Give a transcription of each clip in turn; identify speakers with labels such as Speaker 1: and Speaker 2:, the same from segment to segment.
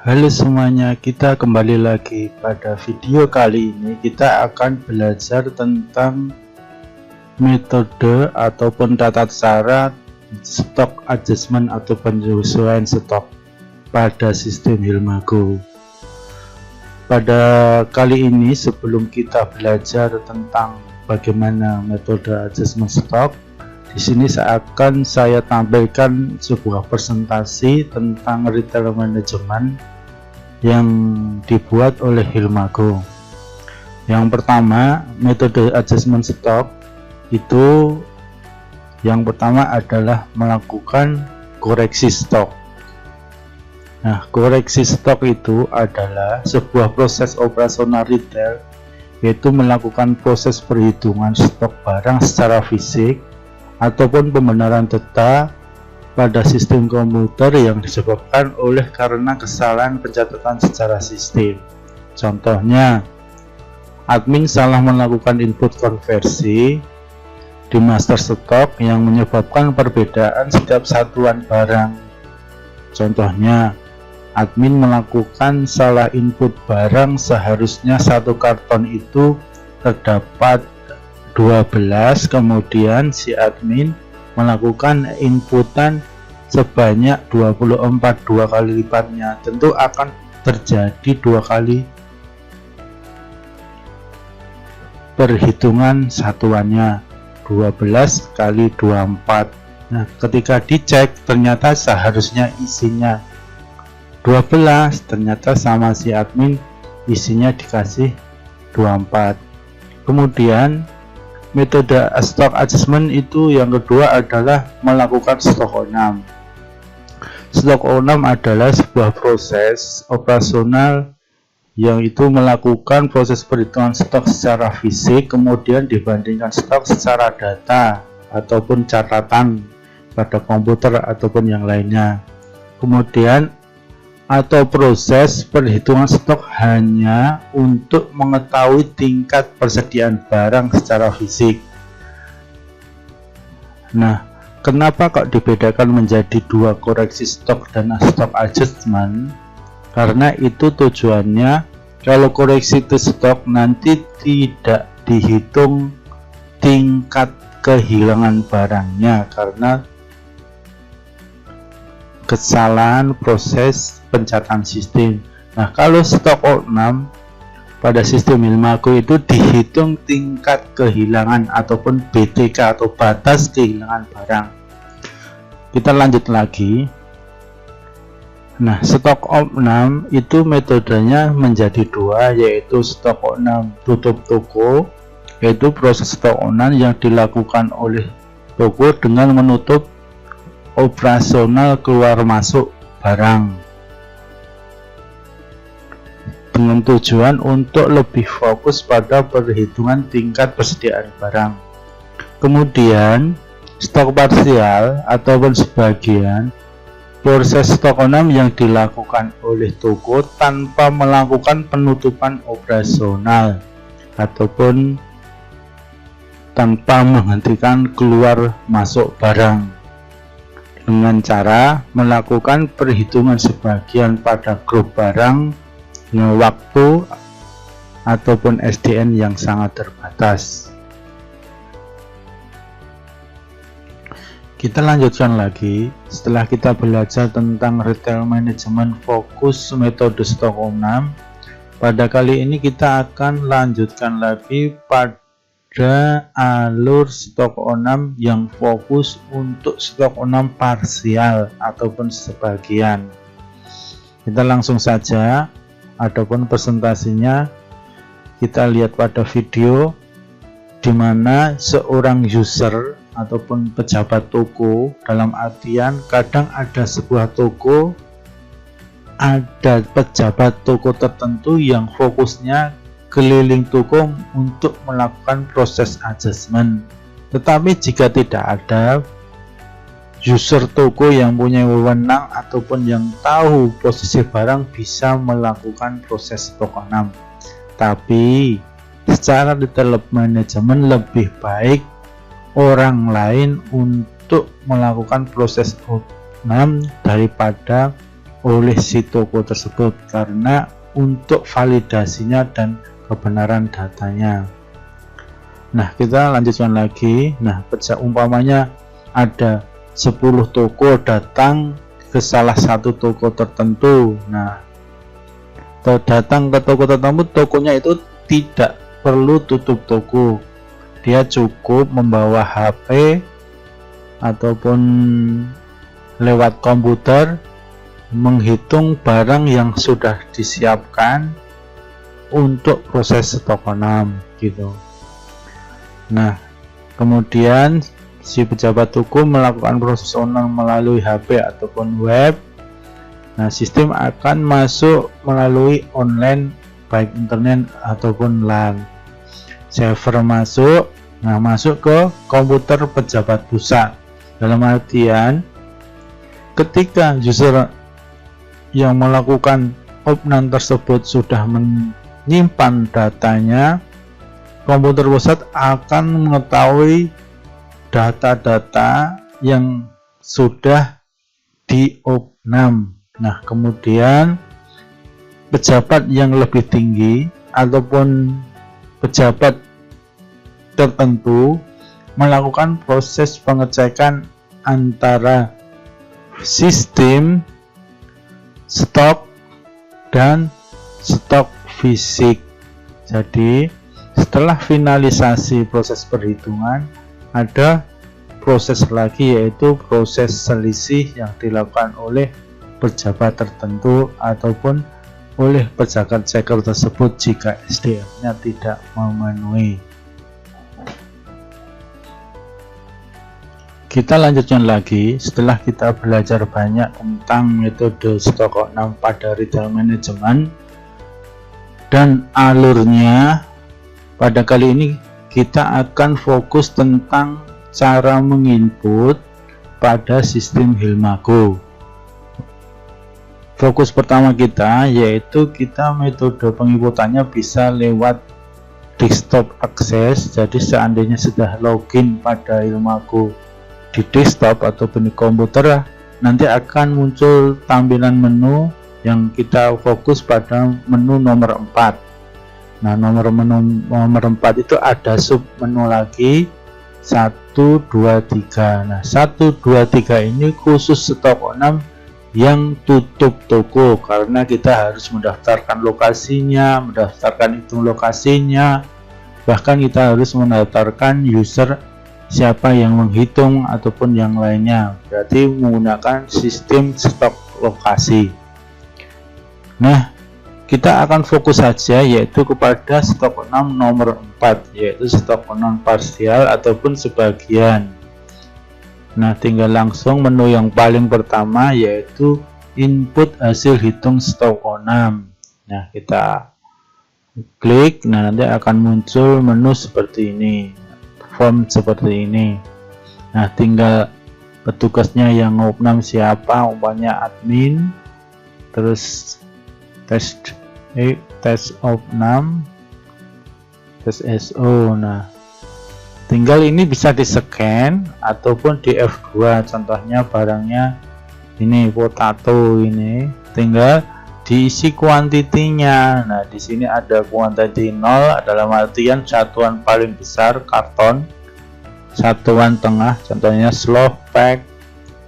Speaker 1: Halo semuanya, kita kembali lagi. Pada video kali ini kita akan belajar tentang metode ataupun tata cara stock adjustment atau penyesuaian stok pada sistem Hilmago. Pada kali ini, sebelum kita belajar tentang bagaimana metode adjustment stok, di sini akan saya tampilkan sebuah presentasi tentang retail management yang dibuat oleh Hilmago. Yang pertama, metode adjustment stok itu yang pertama adalah melakukan koreksi stok. Nah, koreksi stok itu adalah sebuah proses operasional retail, yaitu melakukan proses perhitungan stok barang secara fisik ataupun pembenaran data pada sistem komputer yang disebabkan oleh karena kesalahan pencatatan secara sistem. Contohnya, admin salah melakukan input konversi di master stok yang menyebabkan perbedaan setiap satuan barang. Contohnya, admin melakukan salah input barang, seharusnya satu karton itu terdapat 12, kemudian si admin melakukan inputan sebanyak 24, 2 kali lipatnya. Tentu akan terjadi 2 kali perhitungan satuannya, 12 kali 24. Nah, ketika dicek ternyata seharusnya isinya 12, ternyata sama si admin isinya dikasih 24. Kemudian metode stock adjustment itu yang kedua adalah melakukan stock on-num. Stock on-num adalah sebuah proses operasional yang itu melakukan proses perhitungan stok secara fisik, kemudian dibandingkan stok secara data ataupun catatan pada komputer ataupun yang lainnya. Kemudian atau proses perhitungan stok hanya untuk mengetahui tingkat persediaan barang secara fisik. Nah, kenapa kok dibedakan menjadi dua koreksi stok dan stock adjustment? Karena itu tujuannya, kalau koreksi itu stok nanti tidak dihitung tingkat kehilangan barangnya karena kesalahan proses pencatatan sistem. Nah, kalau stok on-num pada sistem Hilmago itu dihitung tingkat kehilangan ataupun BTK atau batas kehilangan barang. Kita lanjut lagi. Nah, stok on-num itu metodenya menjadi dua, yaitu stok on-num tutup toko, yaitu proses stok on-num yang dilakukan oleh toko dengan menutup operasional keluar masuk barang dengan tujuan untuk lebih fokus pada perhitungan tingkat persediaan barang. Kemudian stok parsial ataupun sebagian, proses stok on-num yang dilakukan oleh toko tanpa melakukan penutupan operasional ataupun tanpa menghentikan keluar masuk barang, dengan cara melakukan perhitungan sebagian pada grup barang dengan waktu ataupun SDN yang sangat terbatas. Kita lanjutkan lagi. Setelah kita belajar tentang retail management fokus metode stok on-num, pada kali ini kita akan lanjutkan lagi pada alur stok on-num yang fokus untuk stok on-num parsial ataupun sebagian. Kita langsung saja, adapun presentasinya kita lihat pada video di mana seorang user ataupun pejabat toko, dalam artian kadang ada sebuah toko, ada pejabat toko tertentu yang fokusnya keliling toko untuk melakukan proses adjustment. Tetapi jika tidak ada user toko yang punya wewenang ataupun yang tahu posisi barang, bisa melakukan proses stok on-num. Tapi secara retail management lebih baik orang lain untuk melakukan proses on-num daripada oleh si toko tersebut karena untuk validasinya dan kebenaran datanya. Nah, kita lanjutkan lagi. Nah, umpamanya ada 10 toko datang ke salah satu toko tertentu. Nah, datang ke toko tertentu, tokonya itu tidak perlu tutup toko. Dia cukup membawa HP ataupun lewat komputer menghitung barang yang sudah disiapkan untuk proses stok 6 gitu. Nah, kemudian si pejabat toko melakukan proses online melalui HP ataupun web. Nah, sistem akan masuk melalui online baik internet ataupun LAN. Server masuk, nah masuk ke komputer pejabat pusat. Dalam artian ketika user yang melakukan opname tersebut sudah menyimpan datanya, komputer pusat akan mengetahui data-data yang sudah di-opname. Nah, kemudian pejabat yang lebih tinggi ataupun pejabat tertentu melakukan proses pengecekan antara sistem stok dan stok fisik. Jadi setelah finalisasi proses perhitungan, ada proses lagi yaitu proses selisih yang dilakukan oleh pejabat tertentu ataupun oleh pejabat checker tersebut jika SDM-nya tidak memenuhi. Kita lanjutkan lagi. Setelah kita belajar banyak tentang metode stok 6 pada retail management dan alurnya, pada kali ini kita akan fokus tentang cara menginput pada sistem Hilmago. Fokus pertama kita yaitu kita metode penginputannya bisa lewat desktop akses. Jadi seandainya sudah login pada Hilmago di desktop ataupun di komputer, nanti akan muncul tampilan menu yang kita fokus pada menu nomor 4. Nah, nomor 4 itu ada sub menu lagi 1, 2, 3. Nah, 1, 2, 3 ini khusus stok 6 yang tutup toko karena kita harus mendaftarkan lokasinya, mendaftarkan hitung lokasinya, bahkan kita harus mendaftarkan user siapa yang menghitung ataupun yang lainnya, berarti menggunakan sistem stok lokasi. Nah, kita akan fokus saja yaitu kepada stok 6 nomor 4, yaitu stok non parsial ataupun sebagian. Nah, tinggal langsung menu yang paling pertama yaitu input hasil hitung stok 6. Nah, kita klik, nah nanti akan muncul menu seperti ini, form seperti ini. Nah, tinggal petugasnya yang opname siapa, umpamanya admin, terus test opname, tes SO. Nah, tinggal ini bisa di scan ataupun di F2. Contohnya barangnya ini potato, ini tinggal diisi kuantitinya. Nah, di sini ada kuantiti 0 dalam artian satuan paling besar karton, satuan tengah contohnya slow pack,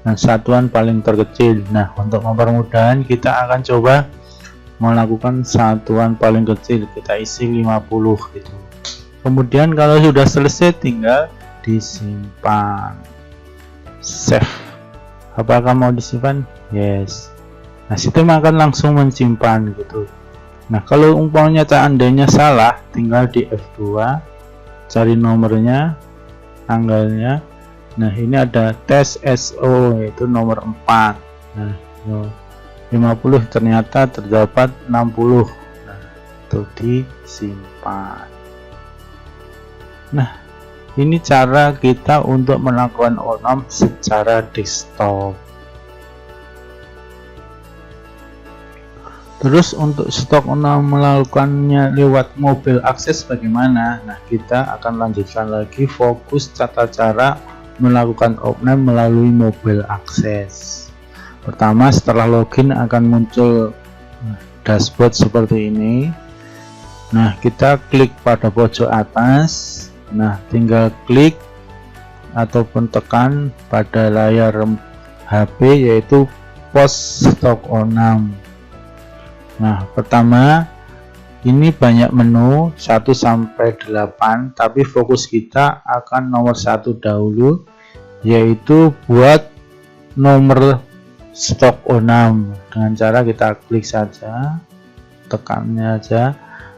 Speaker 1: dan satuan paling terkecil. Nah, untuk mempermudah kita akan coba melakukan satuan paling kecil, kita isi 50 gitu. Kemudian kalau sudah selesai tinggal disimpan, save. Apakah mau disimpan? Yes. Nah, sistem akan langsung menyimpan gitu. Nah, kalau umpamanya seandainya salah, tinggal di F2 cari nomornya, tanggalnya. Nah, ini ada tes SO yaitu nomor 4. Nah, 50 ternyata terdapat 60. Nah, itu disimpan. Nah, ini cara kita untuk melakukan opname secara desktop. Terus untuk stok 6 melakukannya lewat mobil akses bagaimana? Nah, kita akan lanjutkan lagi fokus tata cara melakukan opname melalui mobil akses. Pertama, setelah login akan muncul dashboard seperti ini. Nah, kita klik pada pojok atas. Nah, tinggal klik ataupun tekan pada layar HP yaitu post stok O6. Nah, pertama ini banyak menu 1 sampai 8, tapi fokus kita akan nomor 1 dahulu, yaitu buat nomor stok O6. Dengan cara kita klik saja, tekannya aja.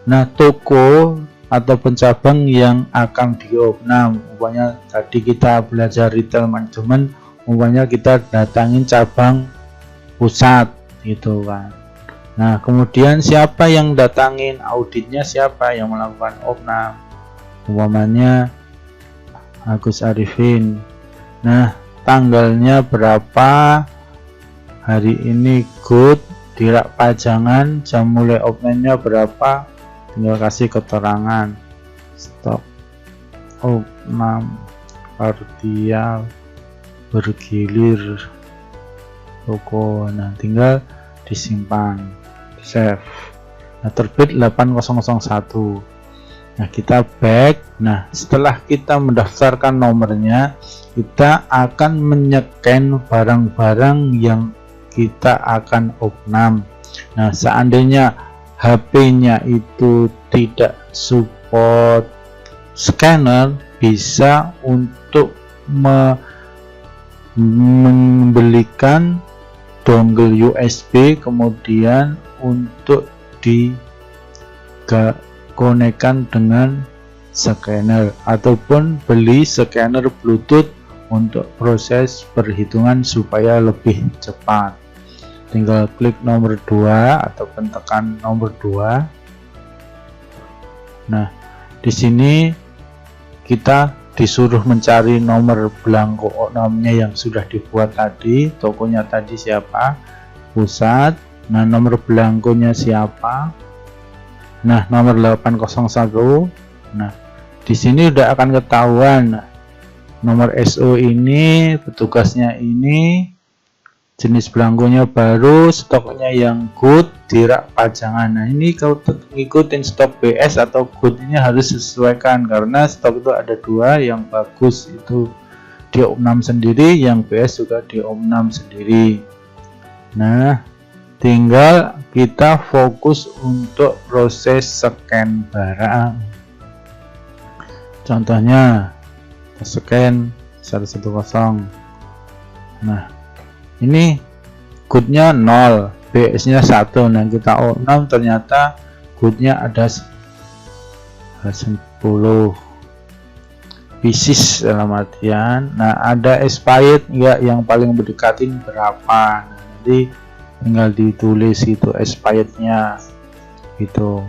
Speaker 1: Nah, toko ataupun cabang yang akan di O6, umpamanya tadi kita belajar retail management, umpamanya kita datangin cabang pusat gitu kan. Nah, kemudian siapa yang datangin auditnya, siapa yang melakukan O6, umpamanya Agus Arifin. Nah, tanggalnya berapa, hari ini good, dirak pajangan, jam mulai O6-nya berapa, tinggal kasih keterangan stok O6 partial bergilir toko. Nah, tinggal disimpan, save. Nah, terbit 8001. Nah, kita back. Nah, setelah kita mendaftarkan nomornya, kita akan menyeken barang-barang yang kita akan O6. Nah, seandainya HP-nya itu tidak support scanner, bisa untuk membelikan dongle USB, kemudian untuk dikonekkan dengan scanner, ataupun beli scanner Bluetooth untuk proses perhitungan supaya lebih cepat. Tinggal klik nomor 2 ataupun tekan nomor 2. Nah, di sini kita disuruh mencari nomor belangko O6-nya yang sudah dibuat tadi, tokonya tadi siapa, pusat. Nah, nomor belangkonya siapa, nah nomor 801. Nah, di sini udah akan ketahuan nomor SO ini, petugasnya ini, jenis belangkonya baru, stoknya yang good, dirak pajangan. Nah, ini kalau ngikutin stok BS atau good ini harus sesuaikan, karena stok itu ada 2, yang bagus itu di O6 sendiri, yang BS juga di O6 sendiri. Nah, tinggal kita fokus untuk proses scan barang. Contohnya scan 110. Nah, ini goodnya 0, BS nya 1. Nah, kita O6 ternyata goodnya ada 10 pieces dalam artian. Nah, ada expired enggak, yang paling berdekatin berapa. Nah, nanti tinggal ditulis itu expirednya gitu.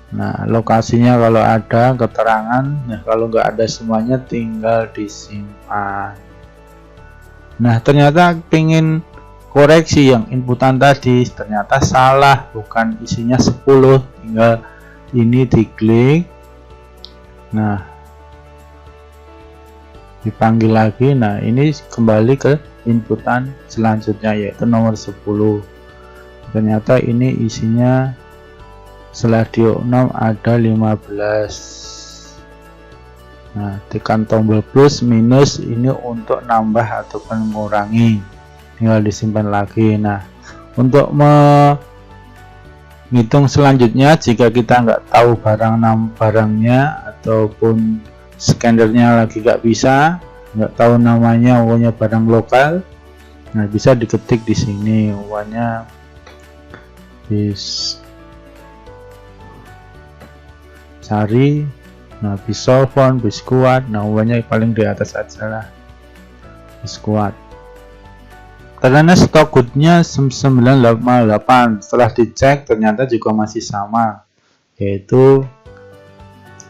Speaker 1: Nah, lokasinya kalau ada keterangan. Nah, kalau nggak ada semuanya tinggal disimpan. Nah, ternyata pengen koreksi yang inputan tadi, ternyata salah, bukan isinya 10, tinggal ini diklik. Nah, dipanggil lagi. Nah, ini kembali ke inputan selanjutnya yaitu nomor 10. Ternyata ini isinya setelah di O6 ada 15. Nah, tekan tombol plus minus ini untuk nambah ataupun mengurangi, tinggal disimpan lagi. Nah, untuk menghitung selanjutnya, jika kita nggak tahu barangnya ataupun scannernya lagi nggak bisa, nggak tahu namanya, pokoknya barang lokal, nah bisa diketik di sini, pokoknya cari. Nah, Bisolvon, Biskuat, nah pokoknya paling di atas aja lah, Biskuat. Karena stok goodnya 958, setelah dicek ternyata juga masih sama, yaitu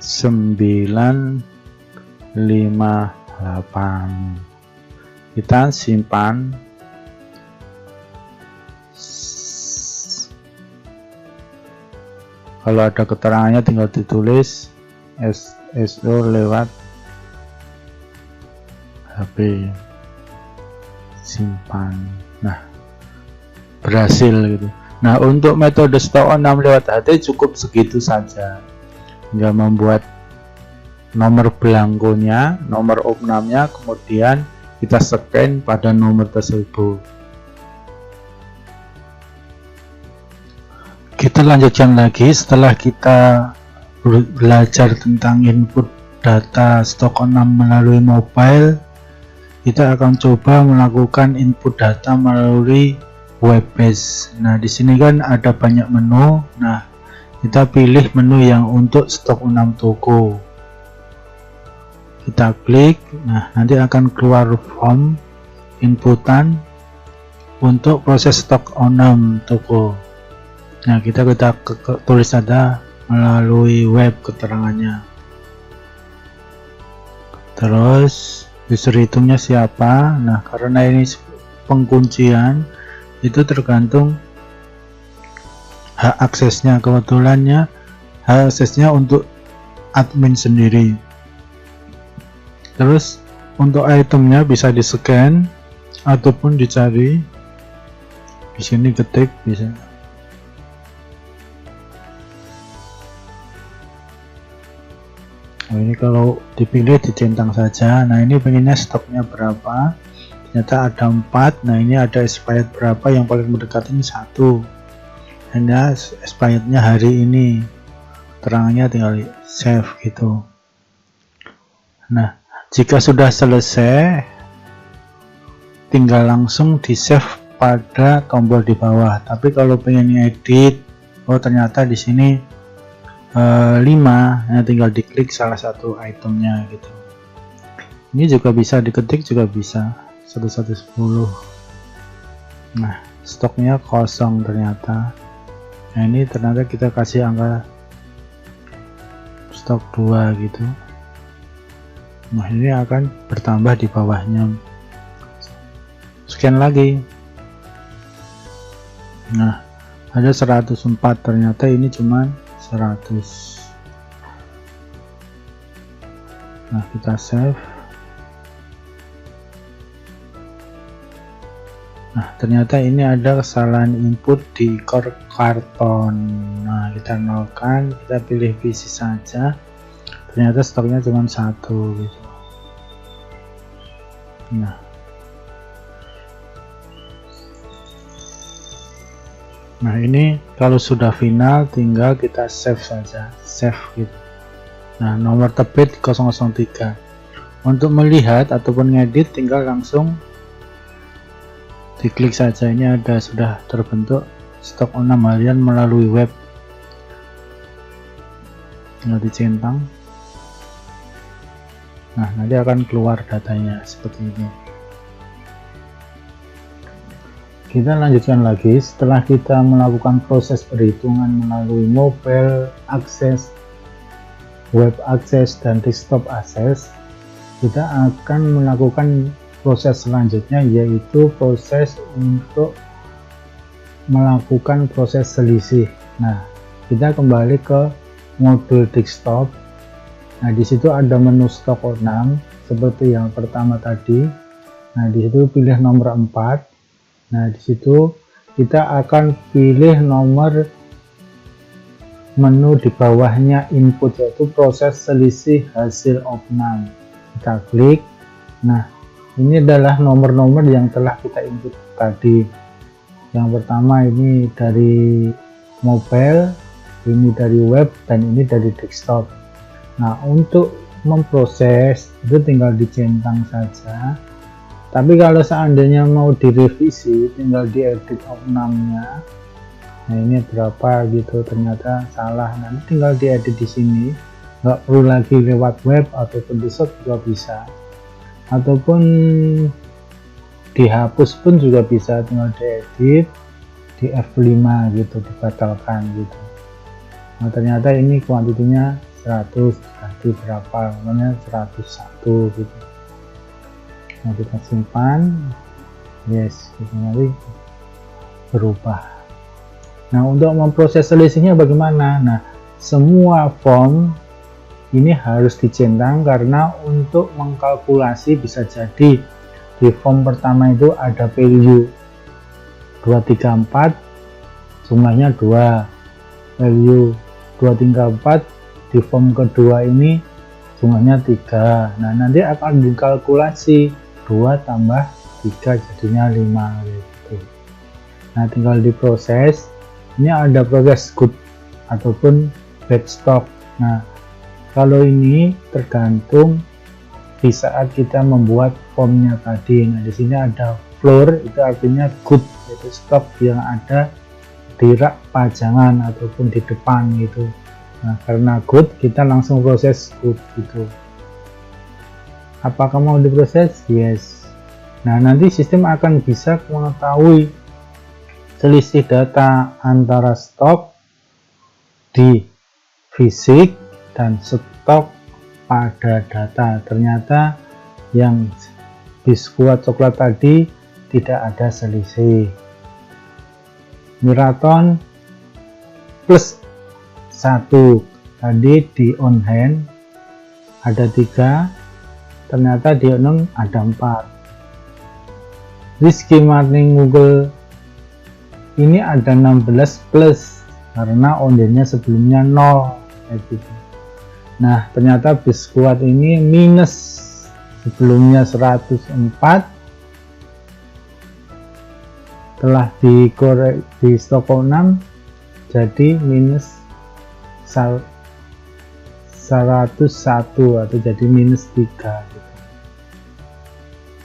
Speaker 1: 958. Kita simpan. Kalau ada keterangannya tinggal ditulis SO lewat HP. simpan. Nah, berhasil gitu. Nah, untuk metode stok on name lewat HT cukup segitu saja. Tinggal membuat nomor belangkonya, nomor opnamnya, kemudian kita scan pada nomor tersebut. Kita lanjutkan lagi. Setelah kita belajar tentang input data stok on name melalui mobile, kita akan coba melakukan input data melalui web page. Nah, di sini kan ada banyak menu. Nah, kita pilih menu yang untuk stok on name toko. Kita klik. Nah, nanti akan keluar form inputan untuk proses stok on name toko. Nah, kita tulis ada melalui web keterangannya. Terus user hitungnya siapa. Nah, karena ini pengkuncian, itu tergantung hak aksesnya. Kebetulannya hak aksesnya untuk admin sendiri. Terus untuk itemnya bisa di scan ataupun dicari. Di sini ketik bisa. Nah, ini kalau dipilih dicentang saja. Nah, ini pengennya stoknya berapa, ternyata ada 4. Nah, ini ada expired berapa, yang paling mendekati ini 1. Hanya expirednya hari ini, keterangannya tinggal save gitu. Nah, jika sudah selesai, tinggal langsung di save pada tombol di bawah. Tapi kalau pengen edit, oh ternyata di sini 5, ya tinggal diklik salah satu itemnya gitu. Ini juga bisa diketik, juga bisa 1110. Nah, stoknya kosong ternyata. Nah, ini ternyata kita kasih angka stok 2 gitu. Nah, ini akan bertambah di bawahnya. Scan lagi. Nah, ada 104, ternyata ini cuman 100. Nah, kita save. Nah, ternyata ini ada kesalahan input di core karton. Nah, kita nolkan, kita pilih PC saja. Ternyata stoknya cuma 1 gitu. Nah, ini kalau sudah final tinggal kita save saja, save gitu. Nah, nomor terbit 003. Untuk melihat ataupun ngedit tinggal langsung diklik saja. Ini ada sudah terbentuk stok on name harian melalui web. Tinggal dicentang. Nah, nanti akan keluar datanya seperti ini. Kita lanjutkan lagi. Setelah kita melakukan proses perhitungan melalui mobile akses, web akses, dan desktop akses, kita akan melakukan proses selanjutnya, yaitu proses untuk melakukan proses selisih. Nah, kita kembali ke modul desktop. Nah, di situ ada menu stok on name seperti yang pertama tadi. Nah, di situ pilih nomor 4. Nah, di situ kita akan pilih nomor menu di bawahnya input, yaitu proses selisih hasil opnam. Kita klik. Nah, ini adalah nomor-nomor yang telah kita input tadi. Yang pertama ini dari mobile, ini dari web, dan ini dari desktop. Nah, untuk memproses itu tinggal dicentang saja. Tapi kalau seandainya mau direvisi, tinggal diedit opnamnya. Nah, ini berapa gitu, ternyata salah. Nanti tinggal diedit di sini. Nggak perlu lagi lewat web ataupun desktop juga bisa. Ataupun dihapus pun juga bisa, tinggal diedit di F5 gitu, dibatalkan gitu. Nah, ternyata ini kuantitinya 100, ganti berapa, namanya 101 gitu. Nah, kita simpan, yes, gitu, nanti berubah. Nah, untuk memproses selisihnya bagaimana? Nah, semua form ini harus dicentang karena untuk mengkalkulasi bisa jadi di form pertama itu ada value 234, jumlahnya 2, value 234 di form kedua ini jumlahnya 3. Nah, nanti akan dikalkulasi 2 tambah 3 jadinya 5 gitu. Nah, tinggal diproses. Ini ada proses good ataupun bad stock. Nah, kalau ini tergantung di saat kita membuat formnya tadi. Nah, di sini ada floor, itu artinya good, yaitu stok yang ada di rak pajangan ataupun di depan gitu. Nah, karena good kita langsung proses good gitu. Apakah mau diproses? Yes. Nah, nanti sistem akan bisa mengetahui selisih data antara stok di fisik dan stok pada data. Ternyata yang biskuit coklat tadi tidak ada selisih. Miraton plus 1 tadi di on hand ada 3, ternyata di on ada 4. Rizky Marning Google ini ada 16 plus karena on handnya sebelumnya 0 gitu. Nah, ternyata biskuit ini minus sebelumnya 104, telah dikorek di stok 6 jadi minus 101 atau jadi minus 3 gitu.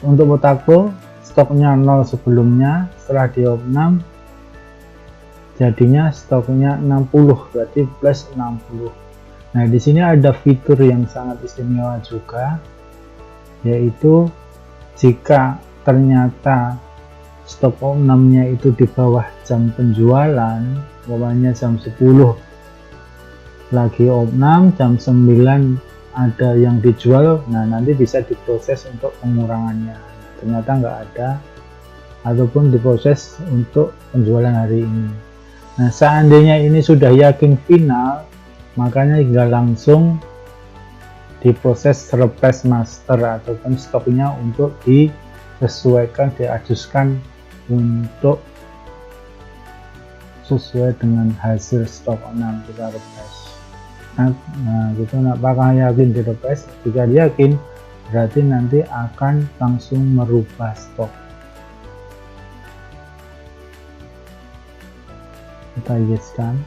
Speaker 1: Untuk Potato stoknya 0 sebelumnya, setelah di 6 jadinya stoknya 60, berarti plus 60. Nah, di sini ada fitur yang sangat istimewa juga, yaitu jika ternyata stok 6-nya itu di bawah jam penjualan, umpamanya jam 10 lagi 6, jam 9 ada yang dijual, nah nanti bisa diproses untuk pengurangannya. Ternyata nggak ada, ataupun diproses untuk penjualan hari ini. Nah, seandainya ini sudah yakin final, makanya tinggal langsung diproses replace master ataupun stoknya untuk disesuaikan, diadjustkan untuk sesuai dengan hasil stok 6 kita replace. Nah, kita apakah yakin di replace? Jika yakin, berarti nanti akan langsung merubah stok. Kita yeskan.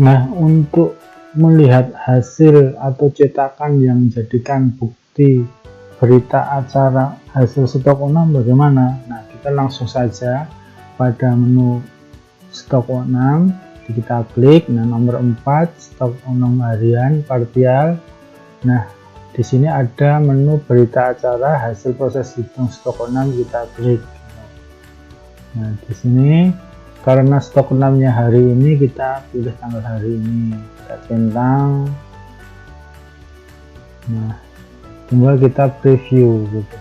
Speaker 1: Nah, untuk melihat hasil atau cetakan yang menjadikan bukti berita acara hasil stok 6 bagaimana? Nah, kita langsung saja pada menu stok 6 kita klik. Nah, nomor 4 stok 6 harian parsial. Nah, di sini ada menu berita acara hasil proses hitung stok 6, kita klik. Nah, di sini karena stok 6-nya hari ini, kita pilih tanggal hari ini, kita centang. Nah, tinggal kita preview gitu.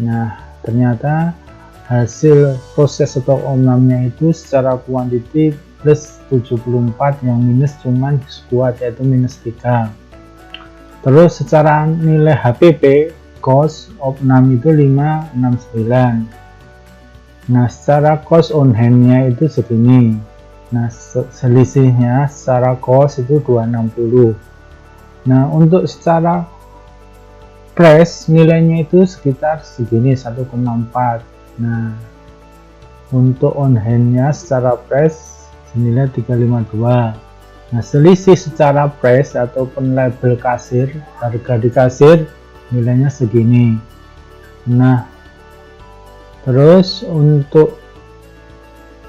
Speaker 1: Nah, ternyata hasil proses stok 6-nya itu secara kuantiti plus 74, yang minus cuman squad yaitu minus 3. Terus secara nilai HPP cost of 6 itu 569. Nah, secara cost on hand-nya itu segini. Nah, selisihnya secara cost itu 260. Nah, untuk secara price nilainya itu sekitar segini 1,4. Nah, untuk on hand-nya secara price senilai 352. Nah, selisih secara price ataupun label kasir, harga di kasir nilainya segini. Nah, terus untuk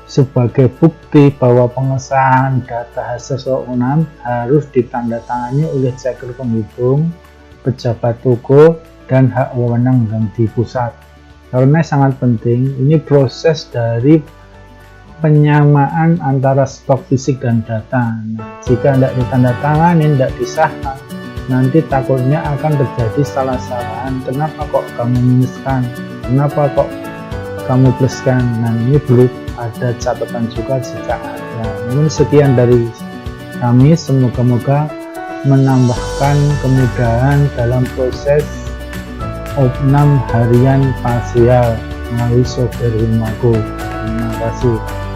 Speaker 1: sebagai bukti bahwa pengesahan data hasil stok 6 harus ditandatangani oleh ceker penghitung, pejabat toko, dan hak wewenang yang di pusat. Karena sangat penting, ini proses dari penyamaan antara stok fisik dan data. Nah, jika tidak ditandatangani, tidak disahkan, nanti takutnya akan terjadi salah-salahan. Kenapa kok kamu minuskan? Kenapa kok kamu pluskan? Nah, ini perlu ada catatan juga jika ada. Mungkin sekian dari kami, semoga-moga menambahkan kemudahan dalam proses opnam harian parsial melalui software Himago. Terima kasih.